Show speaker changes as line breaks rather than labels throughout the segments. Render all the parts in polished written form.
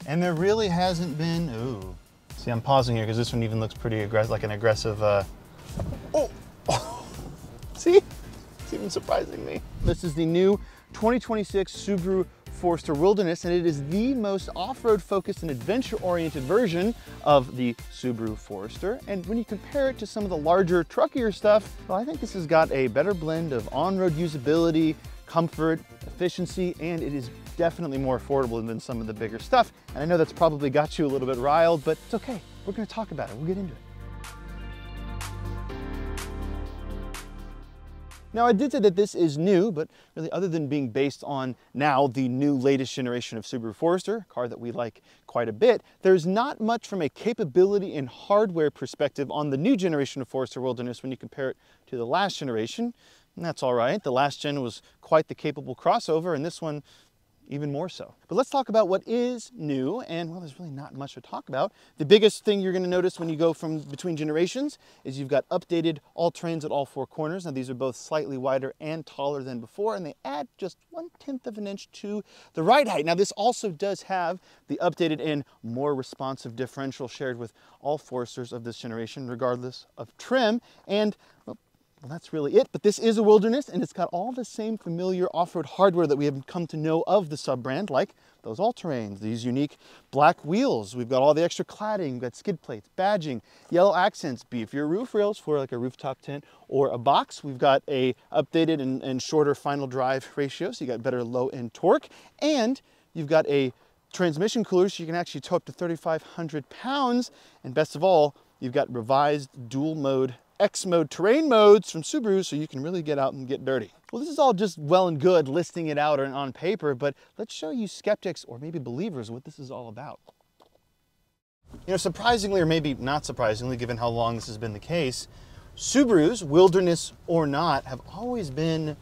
And there really hasn't been, ooh. See, I'm pausing here because this one even looks pretty aggressive, like an aggressive, oh! See? It's even surprising me. This is the new 2026 Subaru Forester Wilderness, and it is the most off-road focused and adventure-oriented version of the Subaru Forester. And when you compare it to some of the larger, truckier stuff, well, I think this has got a better blend of on-road usability, comfort, efficiency, and it is definitely more affordable than some of the bigger stuff. And I know that's probably got you a little bit riled, but it's okay. We're gonna talk about it. We'll get into it. Now, I did say that this is new, but really other than being based on now the new latest generation of Subaru Forester, a car that we like quite a bit, there's not much from a capability and hardware perspective on the new generation of Forester Wilderness when you compare it to the last generation. And that's all right. The last gen was quite the capable crossover, and this one even more so. But let's talk about what is new, and well, there's really not much to talk about. The biggest thing you're going to notice when you go from between generations is you've got updated all-terrains at all four corners. Now these are both slightly wider and taller than before, and they add just 1/10 of an inch to the ride height. Now this also does have the updated and more responsive differential shared with all Foresters of this generation, regardless of trim. And well, that's really it, but this is a Wilderness, and it's got all the same familiar off-road hardware that we have come to know of the sub-brand, like those all-terrains, these unique black wheels. We've got all the extra cladding, we've got skid plates, badging, yellow accents, beefier roof rails for like a rooftop tent or a box. We've got a updated and shorter final drive ratio, so you got better low-end torque, and you've got a transmission cooler, so you can actually tow up to 3,500 pounds, and best of all, you've got revised dual mode X mode terrain modes from Subaru, so you can really get out and get dirty. Well, this is all just well and good listing it out on paper, but let's show you skeptics or maybe believers what this is all about. You know, surprisingly, or maybe not surprisingly, given how long this has been the case, Subarus, Wilderness or not, have always been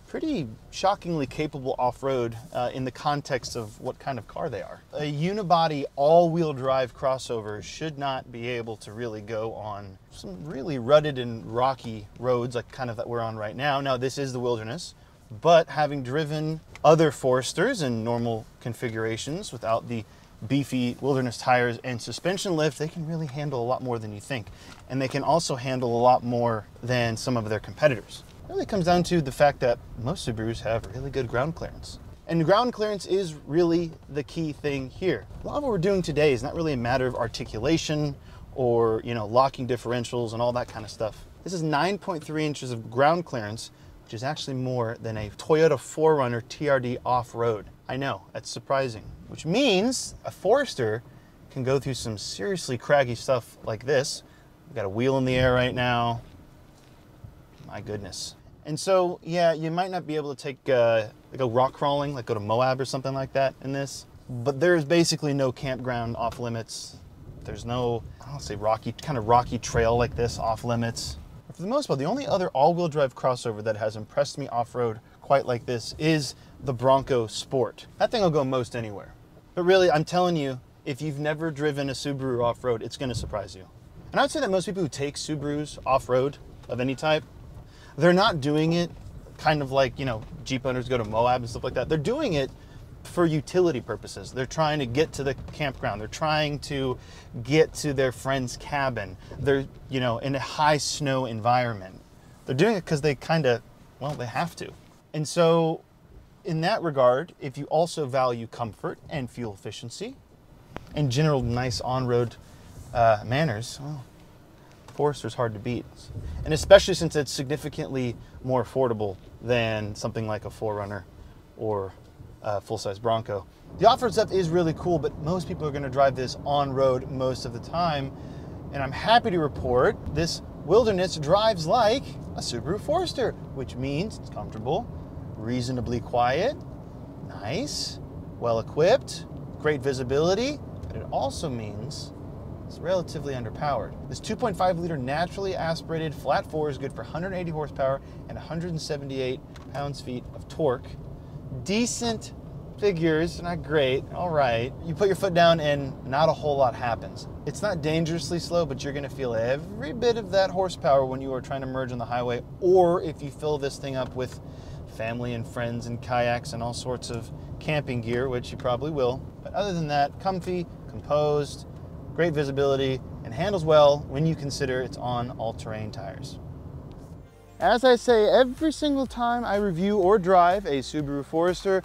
pretty shockingly capable off-road in the context of what kind of car they are. A unibody all-wheel drive crossover should not be able to really go on some really rutted and rocky roads like kind of that we're on right now. Now this is the Wilderness, but having driven other Foresters in normal configurations without the beefy Wilderness tires and suspension lift, they can really handle a lot more than you think. And they can also handle a lot more than some of their competitors. It really comes down to the fact that most Subarus have really good ground clearance. And ground clearance is really the key thing here. A lot of what we're doing today is not really a matter of articulation or, you know, locking differentials and all that kind of stuff. This is 9.3 inches of ground clearance, which is actually more than a Toyota 4Runner TRD off-road. I know, that's surprising, which means a Forester can go through some seriously craggy stuff like this. We've got a wheel in the air right now. My goodness. And so, yeah, you might not be able to take, go rock crawling, like go to Moab or something like that in this, but there's basically no campground off limits. There's no, I'll say kind of rocky trail like this off limits. But for the most part, the only other all-wheel drive crossover that has impressed me off-road quite like this is the Bronco Sport. That thing will go most anywhere. But really, I'm telling you, if you've never driven a Subaru off-road, it's gonna surprise you. And I'd say that most people who take Subarus off-road of any type, they're not doing it kind of like, you know, Jeep owners go to Moab and stuff like that. They're doing it for utility purposes. They're trying to get to the campground. They're trying to get to their friend's cabin. They're, you know, in a high snow environment. They're doing it because they kind of, well, they have to. And so in that regard, if you also value comfort and fuel efficiency and general nice on-road manners, well, Forester's hard to beat, and especially since it's significantly more affordable than something like a 4Runner or a full-size Bronco. The off-road stuff is really cool, but most people are going to drive this on-road most of the time, and I'm happy to report this Wilderness drives like a Subaru Forester, which means it's comfortable, reasonably quiet, nice, well-equipped, great visibility, but it also means it's relatively underpowered. This 2.5-liter naturally aspirated flat 4 is good for 180 horsepower and 178 pounds-feet of torque. Decent figures, not great, all right. You put your foot down and not a whole lot happens. It's not dangerously slow, but you're gonna feel every bit of that horsepower when you are trying to merge on the highway, or if you fill this thing up with family and friends and kayaks and all sorts of camping gear, which you probably will. But other than that, comfy, composed, great visibility, and handles well when you consider it's on all-terrain tires. As I say every single time I review or drive a Subaru Forester,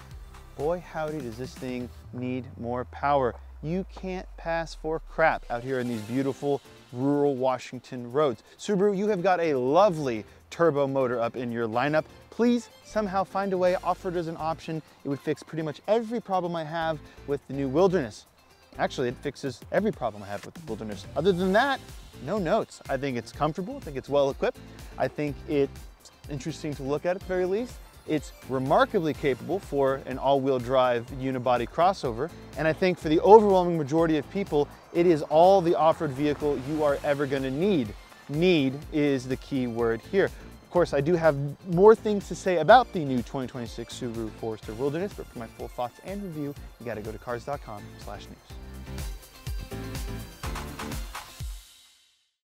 boy howdy does this thing need more power. You can't pass for crap out here in these beautiful rural Washington roads. Subaru, you have got a lovely turbo motor up in your lineup. Please somehow find a way, offer it as an option. It would fix pretty much every problem I have with the new Wilderness. Actually, it fixes every problem I have with the Wilderness. Other than that, no notes. I think it's comfortable, I think it's well equipped. I think it's interesting to look at the very least. It's remarkably capable for an all-wheel drive unibody crossover. And I think for the overwhelming majority of people, it is all the off-road vehicle you are ever gonna need. Need is the key word here. Of course, I do have more things to say about the new 2026 Subaru Forester Wilderness, but for my full thoughts and review, you gotta go to Cars.com/news.